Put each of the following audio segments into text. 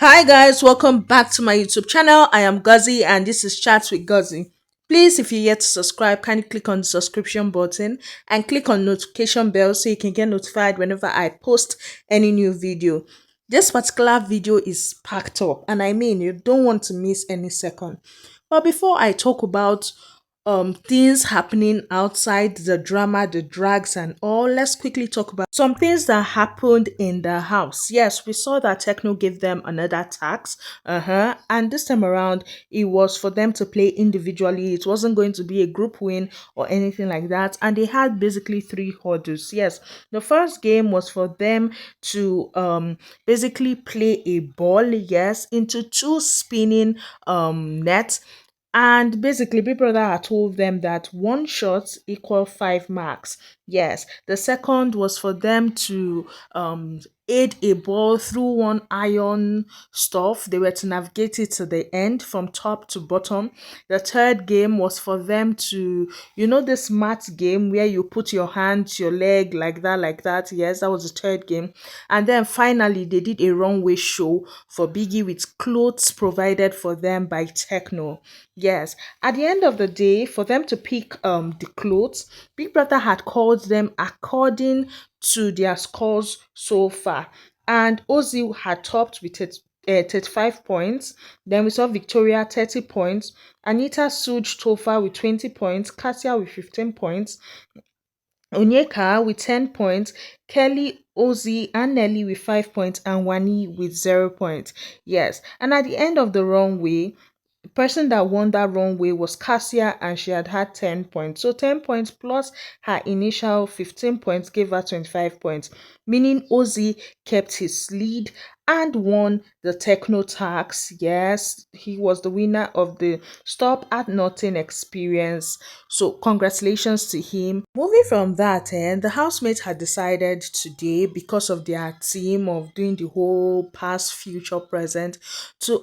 Hi guys, welcome back to my YouTube channel. I am Gazi and this is Chats with Gazi. Please, if you're yet to subscribe, kindly click on the subscription button and click on notification bell so you can get notified whenever I post any new video. This particular video is packed up and I mean you don't want to miss any second. But before I talk about things happening outside, the drama, the drags and all, let's quickly talk about some things that happened in the house. Yes, we saw that Tecno gave them another tax, and this time around it was for them to play individually. It wasn't going to be a group win or anything like that, and they had basically three hurdles. Yes, the first game was for them to basically play a ball, yes, into two spinning nets, and basically, Big Brother had told them that one shot equal 5 marks. Yes, the second was for them to aid a ball through one iron stuff. They were to navigate it to the end from top to bottom. The third game was for them to, this mat game where you put your hand, your leg like that, like that. Yes, that was the third game. And then finally, they did a runway show for Biggie with clothes provided for them by Tecno. Yes, at the end of the day, for them to pick the clothes, Big Brother had called them according to their scores so far. And Ozzy had topped with 35 points. Then we saw Victoria 30 points. Anita Suj Tofa with 20 points. Kassia with 15 points. Onyeka with 10 points. Kelly, Ozzy, and Nelly with 5 points. And Wani with 0 points. Yes. And at the end of the runway, the person that won that runway was Kassia and she had 10 points. So 10 points plus her initial 15 points gave her 25 points, meaning Ozzy kept his lead and won the Techno tax. Yes, he was the winner of the Stop at Nothing experience. So congratulations to him. Moving from that, the housemates had decided today, because of their theme of doing the whole past, future, present, to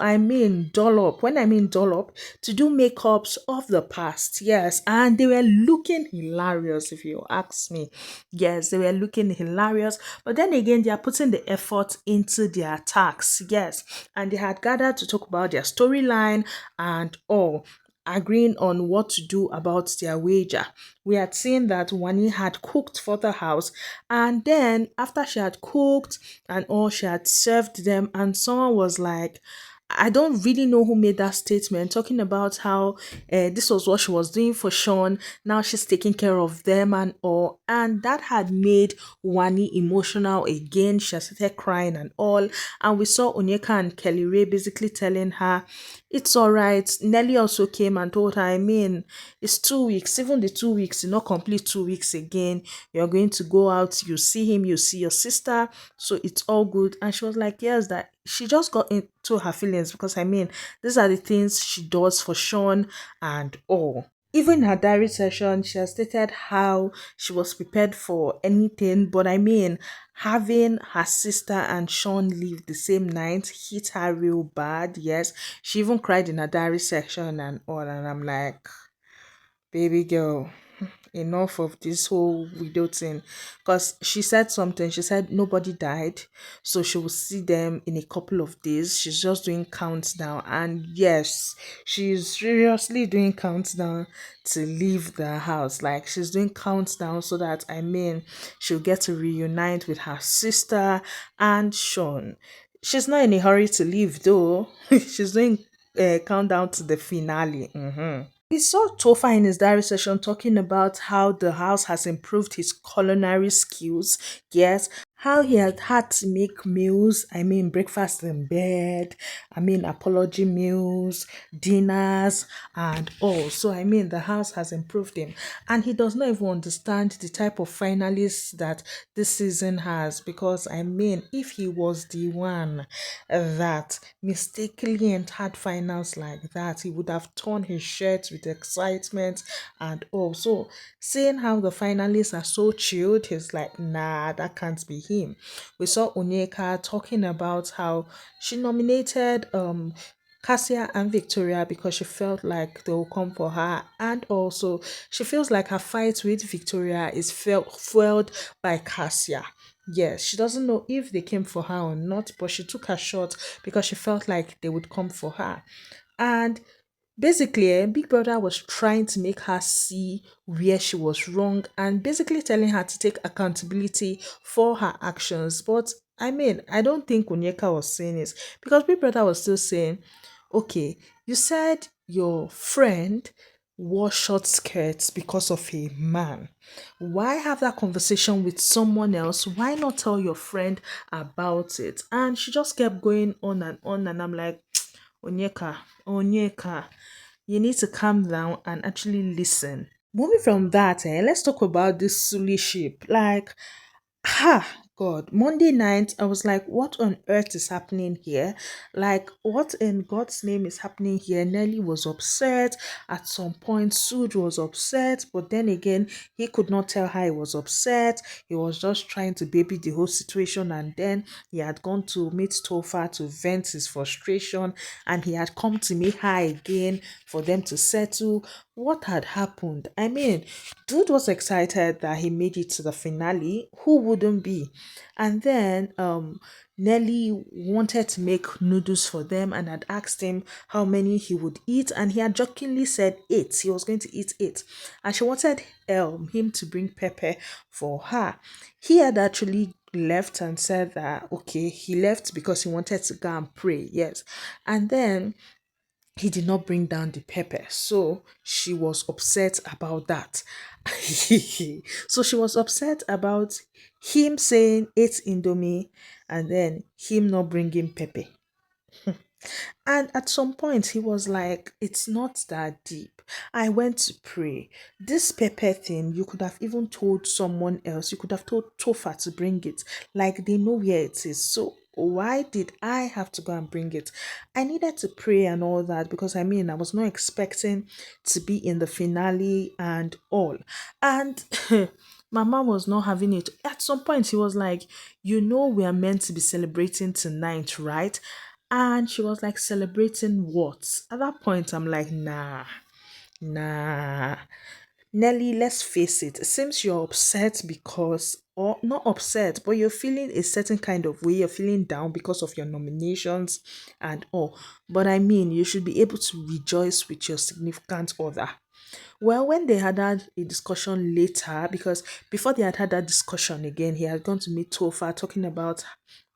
doll up. When I mean doll up, to do makeups of the past. Yes, and they were looking hilarious, if you ask me. Yes, they were looking hilarious. But then again, they are putting the effort into their tasks. Yes, and they had gathered to talk about their storyline and all, agreeing on what to do about their wager. We had seen that Wani had cooked for the house, and then after she had cooked and all, she had served them, and someone was like, I don't really know who made that statement, talking about how this was what she was doing for Shaun. Now she's taking care of them and all. And that had made Wani emotional again. She had started crying and all. And we saw Onyeka and Kelly Ray basically telling her, it's all right. Nelly also came and told her, it's 2 weeks. Even the 2 weeks, not complete 2 weeks again. You're going to go out, you see him, you see your sister. So it's all good. And she was like, yes, that she just got into her feelings because these are the things she does for Shaun and all. Even in her diary session, she has stated how she was prepared for anything, but having her sister and Shaun live the same night hit her real bad. Yes, she even cried in her diary section and all, and I'm like, baby girl, enough of this whole widow thing, because she said something. She said nobody died, so she will see them in a couple of days. She's just doing countdown, and yes, she's seriously doing countdown to leave the house. Like, she's doing countdown so that she'll get to reunite with her sister and Shaun. She's not in a hurry to leave though. She's doing countdown to the finale. We saw Tofa in his diary session talking about how the house has improved his culinary skills. Yes, how he had had to make meals. Breakfast in bed. Apology meals, dinners, and all. So, the house has improved him. And he does not even understand the type of finalists that this season has. Because, if he was the one that mistakenly entered finals like that, he would have torn his shirt with excitement and also seeing how the finalists are so chilled, he's like, nah, that can't be him. We saw Onyeka talking about how she nominated Kassia and Victoria because she felt like they will come for her, and also she feels like her fight with Victoria is fueled by Kassia. Yes, she doesn't know if they came for her or not, but she took her shot because she felt like they would come for her. And basically, Big Brother was trying to make her see where she was wrong and basically telling her to take accountability for her actions. But I mean, I don't think Onyeka was saying this because Big Brother was still saying, okay, you said your friend wore short skirts because of a man. Why have that conversation with someone else? Why not tell your friend about it? And she just kept going on, and I'm like, Onyeka, Onyeka, you need to calm down and actually listen. Moving from that, let's talk about this Suli ship. Like, God, Monday night, I was like, what on earth is happening here? Like, what in God's name is happening here? Nelly was upset. At some point, Sud was upset, but then again, he could not tell her he was upset. He was just trying to baby the whole situation, and then he had gone to meet Tofa to vent his frustration, and he had come to meet her again for them to settle. What had happened? I mean, dude was excited that he made it to the finale. Who wouldn't be? And then Nelly wanted to make noodles for them and had asked him how many he would eat, and he had jokingly said eight. He was going to eat eight. And she wanted him to bring pepper for her. He had actually left and said that okay, he left because he wanted to go and pray. Yes. And then he did not bring down the pepper. So she was upset about that. So she was upset about him saying it's Indomie and then him not bringing pepper. And at some point, he was like, it's not that deep. I went to pray. This pepper thing, you could have even told someone else. You could have told Tofa to bring it. Like, they know where it is. So, why did I have to go and bring it? I needed to pray and all that because I mean, I was not expecting to be in the finale and all. And my mom was not having it. At some point, he was like, you know, we are meant to be celebrating tonight, right? And she was like, celebrating what? At that point, I'm like, nah. Nelly, let's face it. It seems you're upset because, or not upset, but you're feeling a certain kind of way. You're feeling down because of your nominations and all. But I mean, you should be able to rejoice with your significant other. Well, when they had a discussion later, because before they had that discussion again, he had gone to meet Tofa talking about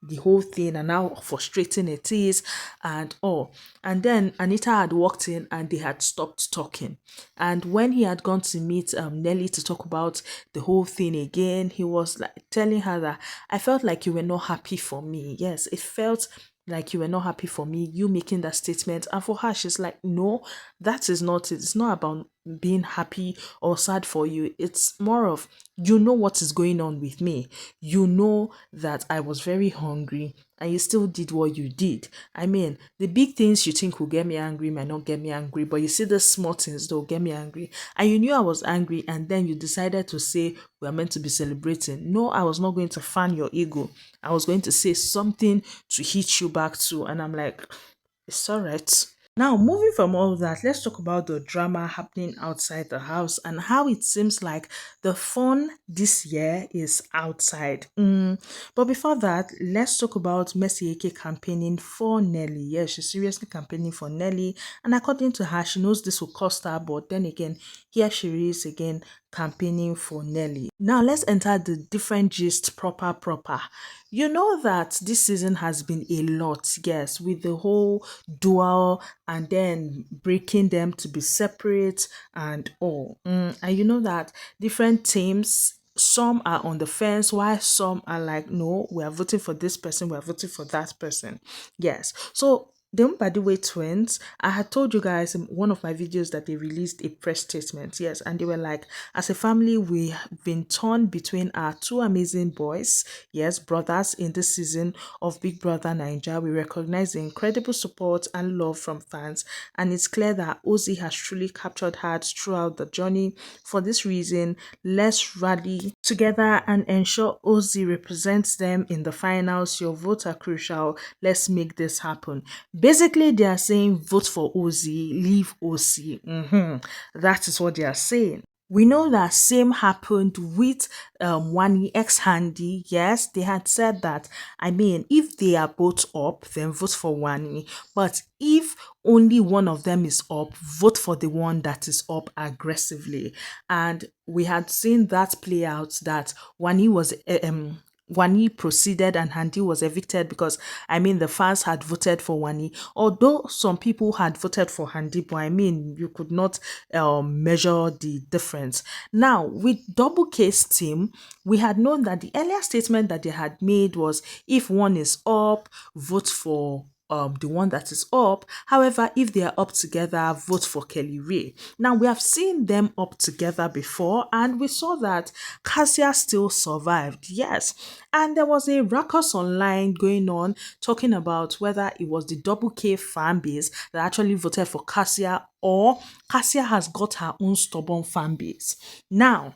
the whole thing and how frustrating it is and all. And then Anita had walked in and they had stopped talking. And when he had gone to meet Nelly to talk about the whole thing again, he was like telling her that I felt like you were not happy for me. Yes, it felt like you were not happy for me, you making that statement. And for her, she's like, no, that is not it. It's not about being happy or sad for you. It's more of, you know what is going on with me. You know that I was very hungry and you still did what you did. I mean, the big things you think will get me angry might not get me angry, but you see the small things that will get me angry. And you knew I was angry, and then you decided to say we're meant to be celebrating. No, I was not going to fan your ego. I was going to say something to hit you back to. And I'm like, it's all right. Now, moving from all that, let's talk about the drama happening outside the house and how it seems like the fun this year is outside. But before that, let's talk about Mercy Eke campaigning for Nelly. Yes, she's seriously campaigning for Nelly, and according to her, she knows this will cost her, but then again, here she is again campaigning for Nelly. Now, let's enter the different gist proper. You know that this season has been a lot, yes, with the whole dual and then breaking them to be separate and all. And you know that different teams, some are on the fence while some are like, no, we are voting for this person, we are voting for that person. Yes. So the Mbadiwe twins, I had told you guys in one of my videos that they released a press statement. Yes, and they were like, as a family, we've been torn between our two amazing boys, yes, brothers in this season of Big Brother Nigeria. We recognize the incredible support and love from fans, and it's clear that Ozzy has truly captured hearts throughout the journey. For this reason, let's rally together and ensure Ozzy represents them in the finals. Your votes are crucial. Let's make this happen. Basically, they are saying vote for Ozzy, leave OC. That is what they are saying. We know that same happened with Wani ex Handi. Yes, they had said that. I mean, if they are both up, then vote for Wani. But if only one of them is up, vote for the one that is up aggressively. And we had seen that play out, that Wani was Wani proceeded and Handi was evicted because I mean the fans had voted for Wani. Although some people had voted for Handi, but I mean you could not measure the difference. Now with double case team, we had known that the earlier statement that they had made was if one is up, vote for the one that is up. However, if they are up together, vote for Kelly Ray. Now we have seen them up together before, and we saw that Kassia still survived. Yes, and there was a ruckus online going on talking about whether it was the double K fan base that actually voted for Kassia, or Kassia has got her own stubborn fan base. Now,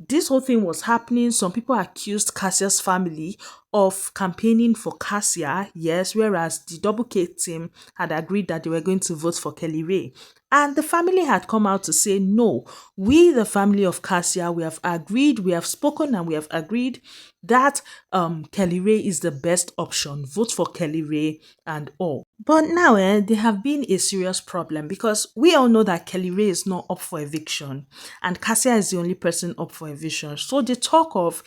this whole thing was happening. Some people accused Cassia's family of campaigning for Kassia, yes, whereas the Double K team had agreed that they were going to vote for Kelly Ray. And the family had come out to say, no, we, the family of Kassia, we have agreed, we have spoken, and we have agreed that Kelly Ray is the best option. Vote for Kelly Ray and all. But now, there have been a serious problem because we all know that Kelly Ray is not up for eviction and Kassia is the only person up for eviction. So the talk of,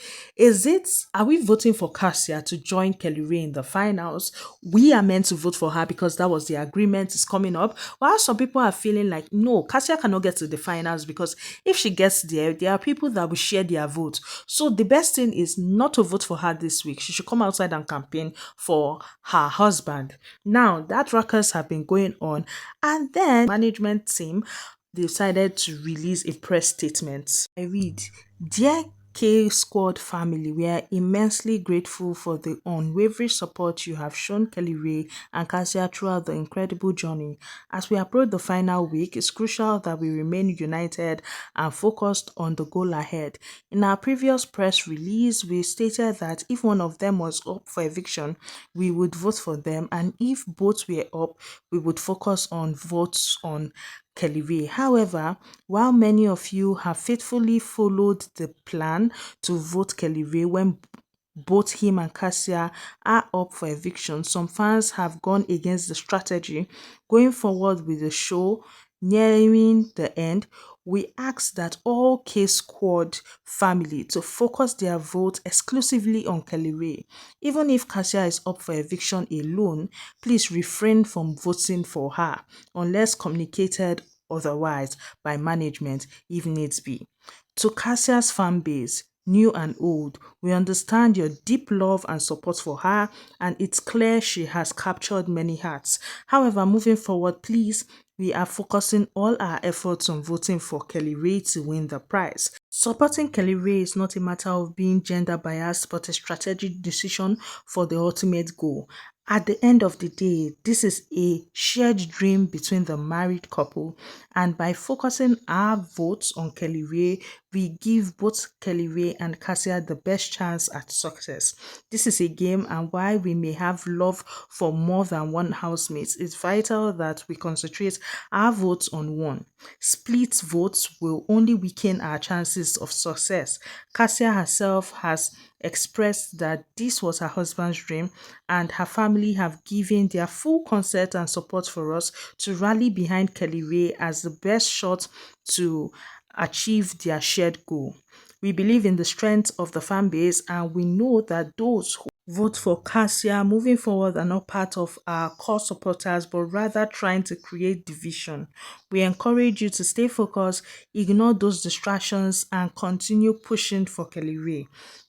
are we voting for Kassia to join Kelly Ray in the finals? We are meant to vote for her because that was the agreement is coming up. While some people are feeling like, no, Kassia cannot get to the finals because if she gets there are people that will share their vote. So the best thing is not to vote for her this week. She should come outside and campaign for her husband. Now, that ruckus have been going on, and then management team decided to release a press statement. I read, "Dear K Squad family, we are immensely grateful for the unwavering support you have shown Kelly Ray and Kassia throughout the incredible journey. As we approach the final week, it's crucial that we remain united and focused on the goal ahead. In our previous press release, we stated that if one of them was up for eviction, we would vote for them, and if both were up, we would focus on votes on Kelly Ray. However, while many of you have faithfully followed the plan to vote Kelly Ray when both him and Kassia are up for eviction, some fans have gone against the strategy. Going forward with the show nearing the end, we ask that all K Squad family to focus their vote exclusively on Kelly Ray. Even if Kassia is up for eviction alone, please refrain from voting for her unless communicated otherwise by management if needs be. To Cassia's fan base, new and old, we understand your deep love and support for her, and it's clear she has captured many hearts. However, moving forward, please, we are focusing all our efforts on voting for Kelly Ray to win the prize. Supporting Kelly Ray is not a matter of being gender biased, but a strategic decision for the ultimate goal. At the end of the day, this is a shared dream between the married couple, and by focusing our votes on Kelly Ray, we give both Kelly Ray and Kassia the best chance at success. This is a game, and while we may have love for more than one housemate, it's vital that we concentrate our votes on one. Split votes will only weaken our chances of success. Kassia herself has expressed that this was her husband's dream, and her family have given their full consent and support for us to rally behind Kelly Ray as the best shot to achieve their shared goal. We believe in the strength of the fan base, and we know that those who vote for Kassia moving forward are not part of our core supporters, but rather trying to create division. We encourage you to stay focused, ignore those distractions, and continue pushing for Kelly Ray.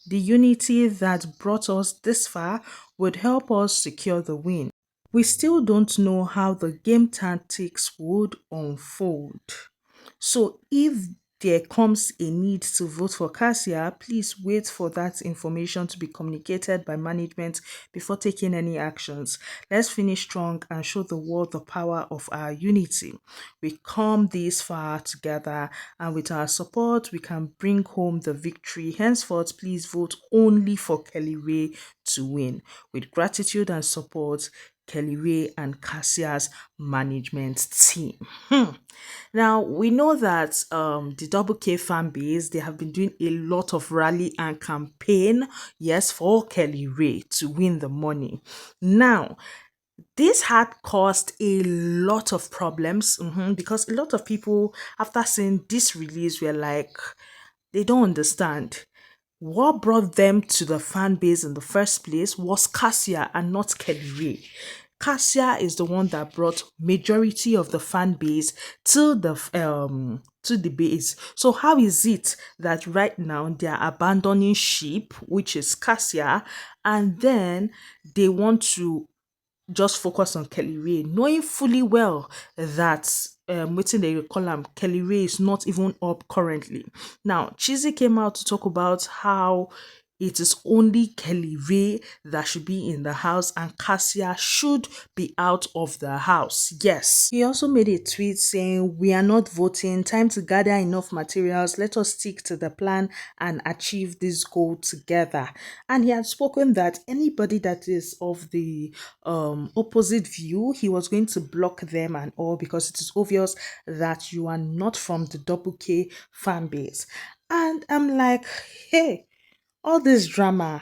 The unity that brought us this far would help us secure the win. We still don't know how the game tactics would unfold. So if there comes a need to vote for Kassia, please wait for that information to be communicated by management before taking any actions. Let's finish strong and show the world the power of our unity. We come this far together, and with our support, we can bring home the victory. Henceforth, please vote only for Kelly Ray to win. With gratitude and support, Kelly Ray and Cassia's management team. Now we know that the Double K fan base, they have been doing a lot of rally and campaign, yes, for Kelly Ray to win the money. Now this had caused a lot of problems, because a lot of people, after seeing this release, were like, they don't understand. What brought them to the fan base in the first place was Kassia and not Kelly Ray. Kassia is the one that brought majority of the fan base to the base. So how is it that right now they are abandoning sheep, which is Kassia, and then they want to just focus on Kelly Ray, knowing fully well that waiting they call him Kelly Ray is not even up currently. Now, Chizzy came out to talk about how it is only Kelly Ray that should be in the house and Cassia should be out of the house. Yes. He also made a tweet saying, "We are not voting. Time to gather enough materials. Let us stick to the plan and achieve this goal together." And he had spoken that anybody that is of the opposite view, he was going to block them and all, because it is obvious that you are not from the Double K fan base. And I'm like, hey, all this drama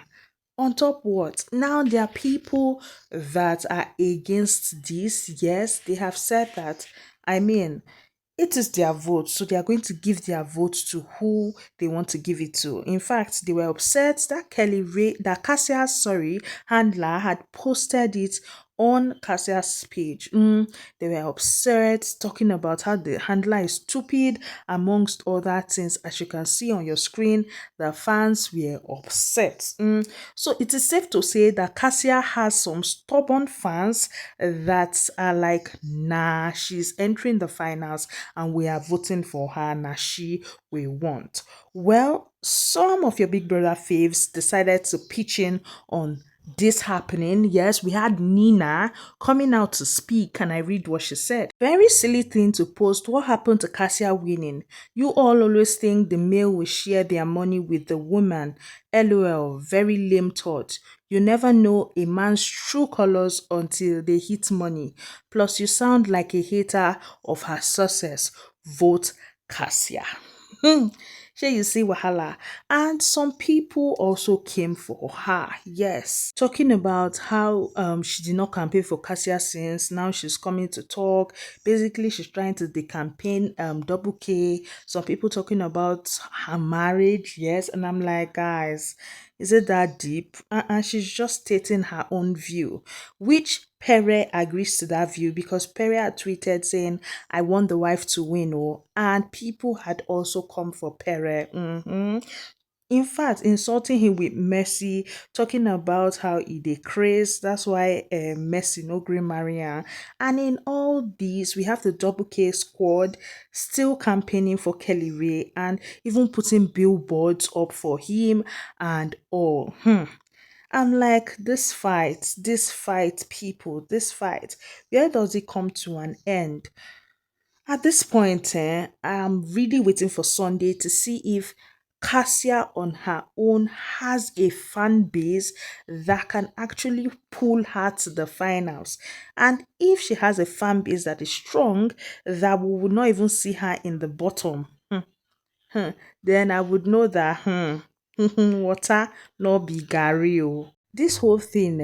on top what? Now there are people that are against this. Yes, they have said that. I mean, it is their vote, so they are going to give their vote to who they want to give it to. In fact, they were upset that Cassia's handler had posted it on Cassia's page. They were upset, talking about how the handler is stupid, amongst other things. As you can see on your screen, the fans were upset. So it is safe to say that Cassia has some stubborn fans that are like, nah, she's entering the finals and we are voting for her. Nah, she we want. Well, some of your Big Brother faves decided to pitch in on this happening. Yes, we had Nina coming out to speak, and I read what she said. "Very silly thing to post. What happened to Cassia winning? You all always think the male will share their money with the woman. LOL, very lame thought. You never know a man's true colors until they hit money. Plus, you sound like a hater of her success. Vote Cassia." Sure, you see wahala. And some people also came for her. Yes, talking about how she did not campaign for Cassia since now she's coming to talk. Basically, she's trying to campaign Double K. Some people talking about her marriage. Yes, and I'm like, guys, is it that deep? And she's just stating her own view, which Pere agrees to that view, because Pere had tweeted saying, "I want the wife to win," oh, and people had also come for Pere. In fact, insulting him with Mercy, talking about how he dey craze. That's why Mercy no green Maria. And in all these, we have the Double K squad still campaigning for Kelly Ray and even putting billboards up for him and all. I'm like, this fight, people, this fight, where does it come to an end? At this point, I'm really waiting for Sunday to see if Cassia on her own has a fan base that can actually pull her to the finals. And if she has a fan base that is strong, that we will not even see her in the bottom, then I would know that water no be garri o. This whole thing,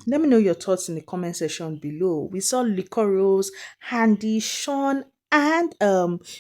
let me know your thoughts in the comment section below. We saw Licorice, Handy, Shaun, and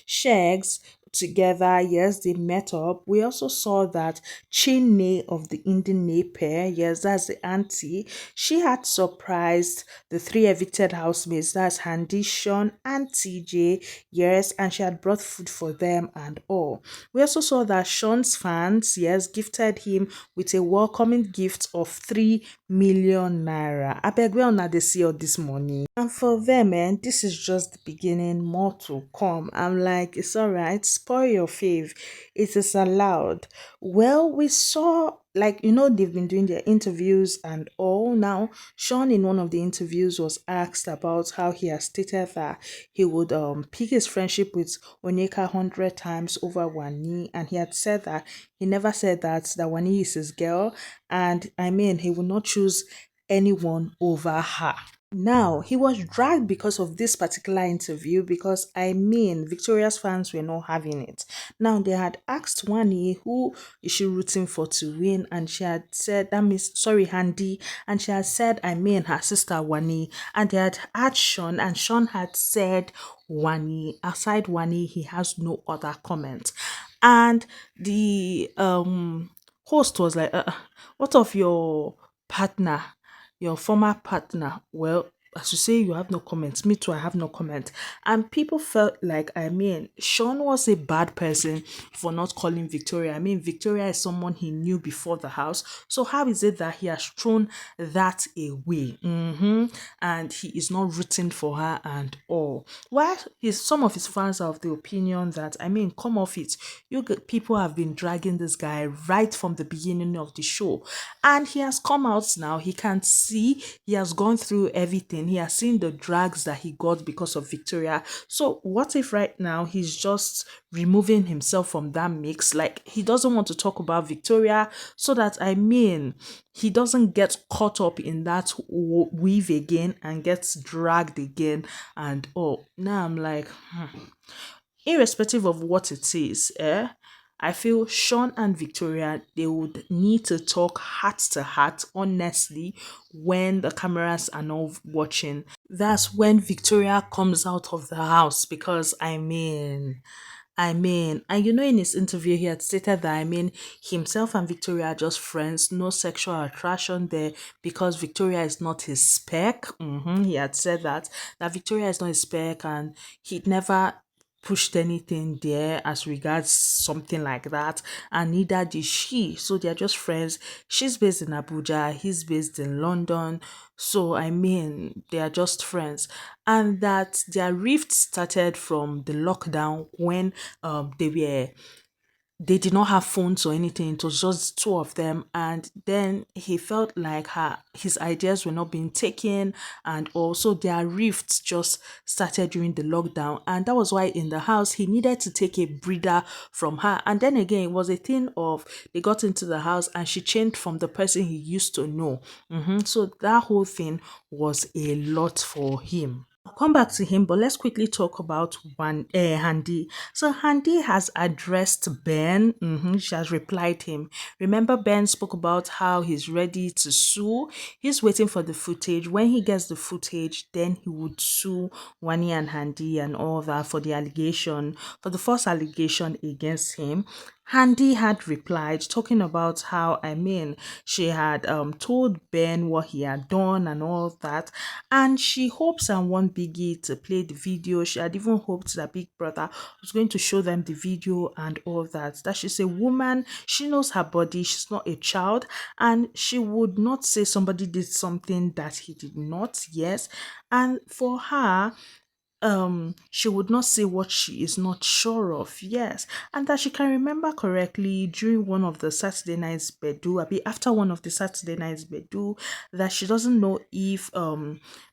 Shags together. Yes, they met up. We also saw that Chinne of the Indian pair, yes, that's the auntie. She had surprised the three evicted housemates, that's Handy, Shaun, and TJ, yes, and she had brought food for them and all. We also saw that Shaun's fans, yes, gifted him with a welcoming gift of 3 million naira. I beg, where una dey see all this money? And for them, this is just the beginning, more to come. I'm like, it's alright, spoil your fave. It is allowed. Well, we saw, like, they've been doing their interviews and all. Now, Shaun in one of the interviews was asked about how he has stated that he would pick his friendship with Onyeka 100 times over Wani, and he had said that he never said that Wani is his girl, and I mean he will not choose anyone over her. Now, he was dragged because of this particular interview because Victoria's fans were not having it. Now, they had asked Wani who is she rooting for to win, and she had said, that means, sorry, Handi, and she had said, her sister Wani, and they had asked Shaun, and Shaun had said Wani. Aside Wani, he has no other comment. And the host was like, what of your partner? Your former partner, well, as you say, you have no comments. Me too, I have no comment. And people felt like, Sean was a bad person for not calling Victoria. Victoria is someone he knew before the house. So how is it that he has thrown that away? And he is not rooting for her and all. While some of his fans are of the opinion that, come off it. People have been dragging this guy right from the beginning of the show. And he has come out now. He can see, he has gone through everything. He has seen the drags that he got because of Victoria. So what if right now he's just removing himself from that mix? Like, he doesn't want to talk about Victoria so that, he doesn't get caught up in that weave again and gets dragged again. And oh, now I'm like, irrespective of what it is, I feel Sean and Victoria, they would need to talk heart to heart, honestly, when the cameras are not watching. That's when Victoria comes out of the house because and in his interview, he had stated that, himself and Victoria are just friends, no sexual attraction there because Victoria is not his spec. He had said that Victoria is not his spec, and he'd never pushed anything there as regards something like that, and neither did she. So they're just friends. She's based in Abuja, he's based in London. So they are just friends, and that their rift started from the lockdown when they did not have phones or anything. It was just two of them, and then he felt like his ideas were not being taken, and also their rifts just started during the lockdown, and that was why in the house he needed to take a breather from her. And then again, it was a thing of they got into the house and she changed from the person he used to know. So that whole thing was a lot for him. I'll come back to him, but let's quickly talk about Handi. So Handi has addressed Ben. She has replied him. Remember, Ben spoke about how he's ready to sue. He's waiting for the footage. When he gets the footage, then he would sue Wani and Handi and all that for the allegation, for the false allegation against him. Handi had replied, talking about how, she had told Ben what he had done and all that, and she hopes and want Biggie to play the video. She had even hoped that Big Brother was going to show them the video and all that. That she's a woman, she knows her body, she's not a child, and she would not say somebody did something that he did not. Yes, and for her, she would not say what she is not sure of. Yes, and that she can remember correctly during one of the Saturday nights bedu, after one of the Saturday nights bedu, that she doesn't know if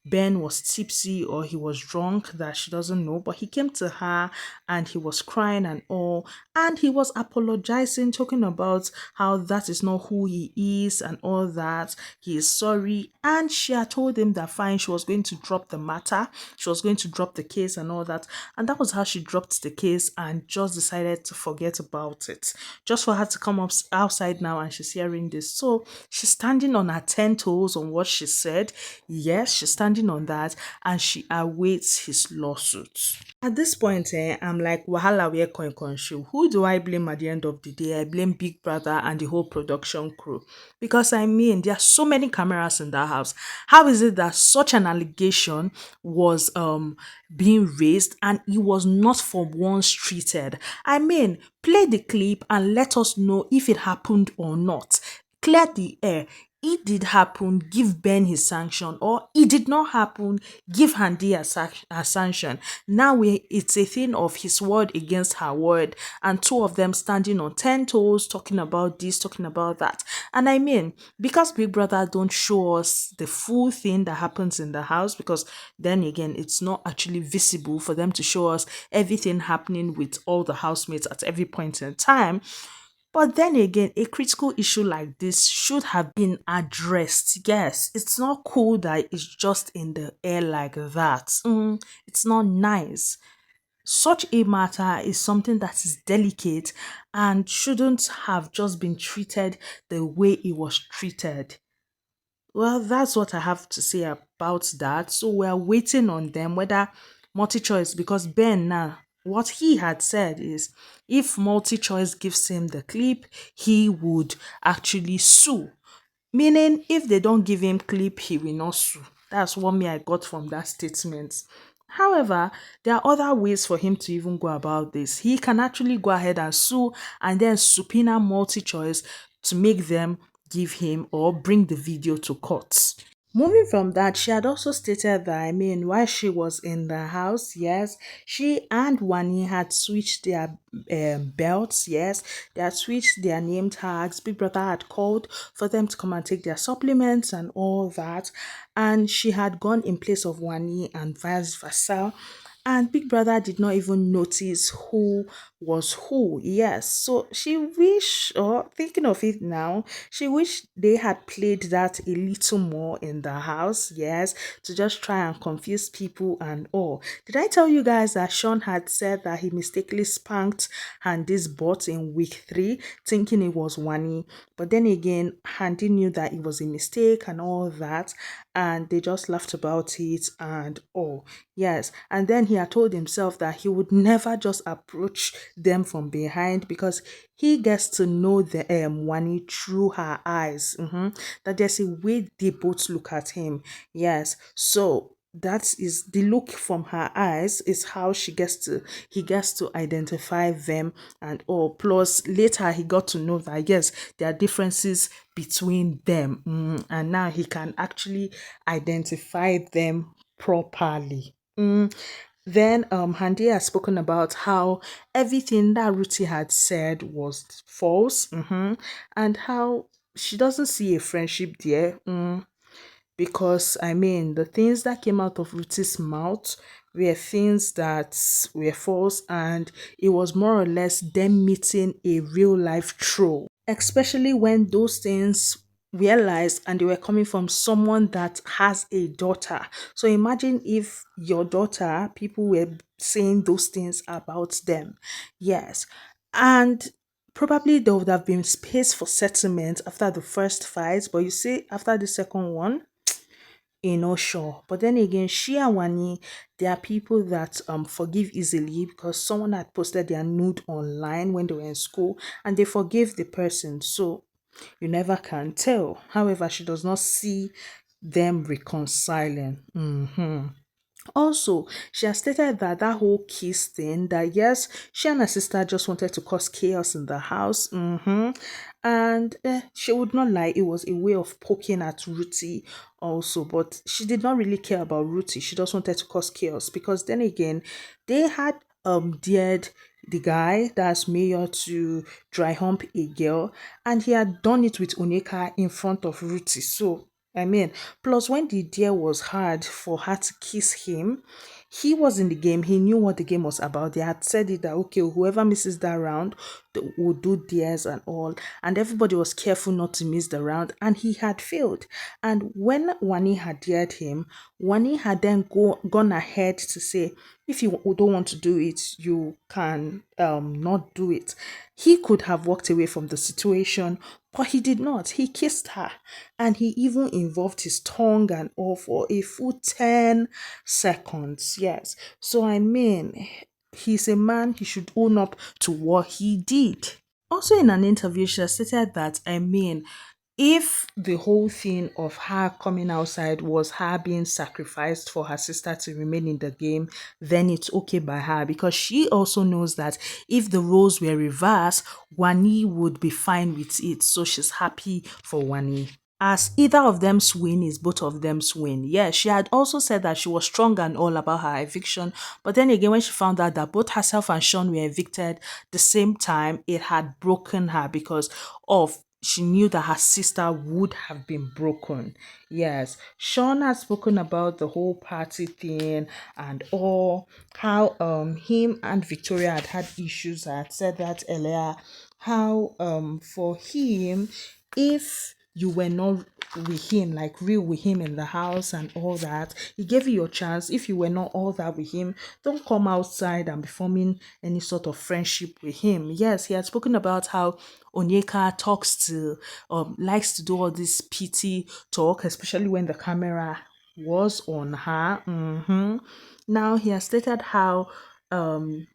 Ben was tipsy or he was drunk, that she doesn't know, but he came to her and he was crying and all, and he was apologizing, talking about how that is not who he is and all that. He is sorry, and she had told him that fine, she was going to drop the matter, she was going to drop the case and all that. And that was how she dropped the case and just decided to forget about it. Just for her to come up outside now and she's hearing this. So she's standing on her 10 toes on what she said. Yes, she's standing on that, and she awaits his lawsuit. At this point, I'm like, wahala where coin show. Who do I blame at the end of the day? I blame Big Brother and the whole production crew. Because there are so many cameras in that house. How is it that such an allegation was being raised and it was not for once treated? Play the clip and let us know if it happened or not. Clear the air. It did happen, give Ben his sanction, or it did not happen, give Handi a sanction. Now it's a thing of his word against her word, and two of them standing on 10 toes, talking about this, talking about that. And because Big Brother don't show us the full thing that happens in the house, because then again, it's not actually visible for them to show us everything happening with all the housemates at every point in time. But then again, a critical issue like this should have been addressed. Yes, it's not cool that it's just in the air like that. It's not nice. Such a matter is something that is delicate and shouldn't have just been treated the way it was treated. Well, that's what I have to say about that. So we're waiting on them whether multi-choice, because Ben now, what he had said is if multi-choice gives him the clip, he would actually sue. Meaning, if they don't give him clip, he will not sue. That's what me I got from that statement. However, there are other ways for him to even go about this. He can actually go ahead and sue and then subpoena multi-choice to make them give him or bring the video to court. Moving from that, she had also stated that, while she was in the house, yes, she and Wani had switched their belts, yes, they had switched their name tags. Big Brother had called for them to come and take their supplements and all that, and she had gone in place of Wani and vice versa. And Big Brother did not even notice who was who. Yes, so she wish, or thinking of it now, she wished they had played that a little more in the house. Yes, to just try and confuse people and all. Did I tell you guys that Shaun had said that he mistakenly spanked Handi's butt in week 3, thinking it was Wani? But then again, Handi knew that it was a mistake and all that, and they just laughed about it and all. Yes, and then he had told himself that he would never just approach them from behind because he gets to know the Wani through her eyes. That there's a way they both look at him. Yes, so that is the look from her eyes is how he gets to identify them and all. Plus later he got to know that yes, there are differences between them. And now he can actually identify them properly. Then Handi has spoken about how everything that Ruti had said was false, and how she doesn't see a friendship there. Because the things that came out of Ruti's mouth were things that were false, and it was more or less them meeting a real life troll, especially when those things realized and they were coming from someone that has a daughter. So imagine if your daughter, people were saying those things about them. Yes. And probably there would have been space for settlement after the first fight, but you see, after the second one, sure. But then again, she and Wani, they are people that forgive easily because someone had posted their nude online when they were in school and they forgave the person. So you never can tell. However, she does not see them reconciling. Also, she has stated that that whole kiss thing, that yes, she and her sister just wanted to cause chaos in the house. And she would not lie, it was a way of poking at Ruti also, but she did not really care about Ruti. She just wanted to cause chaos because then again, they had dared the guy that's mayor to dry hump a girl, and he had done it with Oneka in front of Ruti. So plus when the deal was hard for her to kiss him, he was in the game. He knew what the game was about. They had said it that okay, whoever misses that round will do theirs and all. And everybody was careful not to miss the round, and he had failed. And when Wani had dared him, Wani had then gone ahead to say, if you don't want to do it, you can not do it. He could have walked away from the situation, but he did not. He kissed her, and he even involved his tongue and all for a full 10 seconds. Yes. So he's a man, he should own up to what he did. Also, in an interview, she has stated that, if the whole thing of her coming outside was her being sacrificed for her sister to remain in the game, then it's okay by her because she also knows that if the roles were reversed, Wani would be fine with it. So she's happy for Wani. As either of them win is both of them win. Yeah, she had also said that she was strong and all about her eviction, but then again, when she found out that both herself and Shaun were evicted the same time, it had broken her because of she knew that her sister would have been broken. Yes, Shaun has spoken about the whole party thing and all, how him and Victoria had issues. I had said that earlier, how for him, if you were not with him, like real with him in the house and all that, he gave you your chance. If you were not all that with him, don't come outside and be forming any sort of friendship with him. Yes, he had spoken about how Onyeka talks to likes to do all this pity talk, especially when the camera was on her. Now he has stated how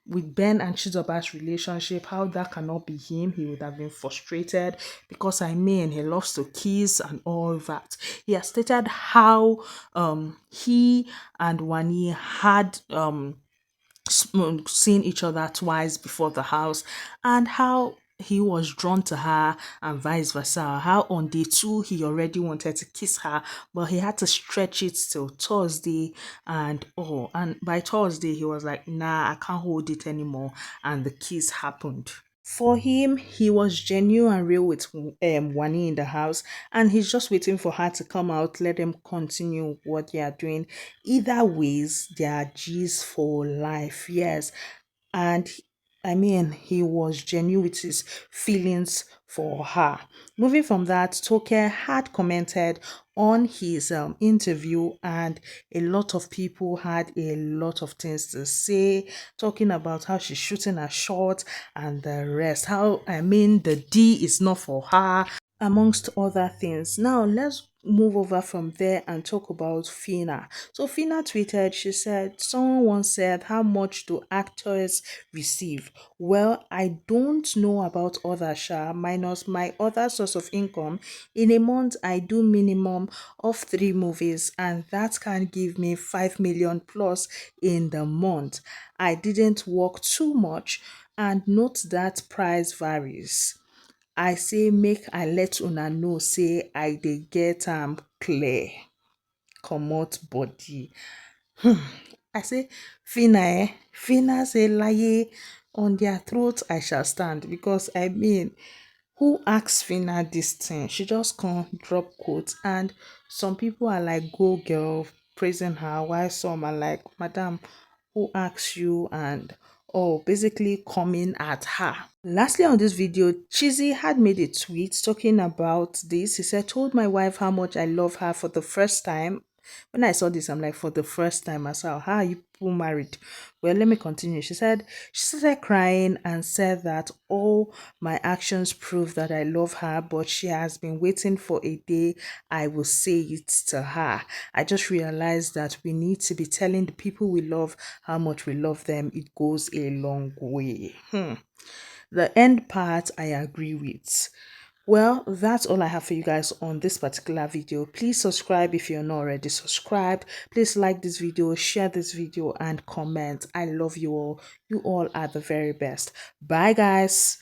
with Ben and Chizoba's relationship, how that cannot be him. He would have been frustrated because I mean he loves to kiss and all that. He has stated how he and Wani had seen each other twice before the house, and how he was drawn to her and vice versa. How on day two he already wanted to kiss her, but he had to stretch it till Thursday, and and by Thursday he was like, nah, I can't hold it anymore, and the kiss happened. For him, he was genuine and real with Wani in the house, and he's just waiting for her to come out, let them continue what they are doing. Either ways, they are G's for life, yes. And I mean, he was genuine with his feelings for her. Moving from that, Toke had commented on his interview, and a lot of people had a lot of things to say, talking about how she's shooting her shot and the rest. How, I mean, the D is not for her, amongst other things. Now, let's move over from there and talk about Fina. So, Fina tweeted, she said, someone once said, how much do actors receive? Well, I don't know about other Sha, minus my other source of income. In a month, I do minimum of 3 movies, and that can give me 5 million plus in the month. I didn't work too much, and note that price varies. I say make I let una know say I dey get am clear, comot body. I say Fina Fina say laye on their throat I shall stand, because I mean, who asked Fina this thing? She just can't drop quotes, and some people are like, go girl, praising her, while some are like, madam, who asked you? And basically coming at her. Lastly, on this video, Chizzy had made a tweet talking about this. He said, told my wife how much I love her for the first time. When I saw this, I'm like, for the first time, I saw, how are you people married? Well, let me continue. She started crying and said that all my actions prove that I love her, but she has been waiting for a day I will say it to her. I just realized that we need to be telling the people we love how much we love them. It goes a long way. The end part, I agree with. Well, that's all I have for you guys on this particular video. Please subscribe if you're not already subscribed. Please like this video, share this video, and comment. I love you all. You all are the very best. Bye, guys.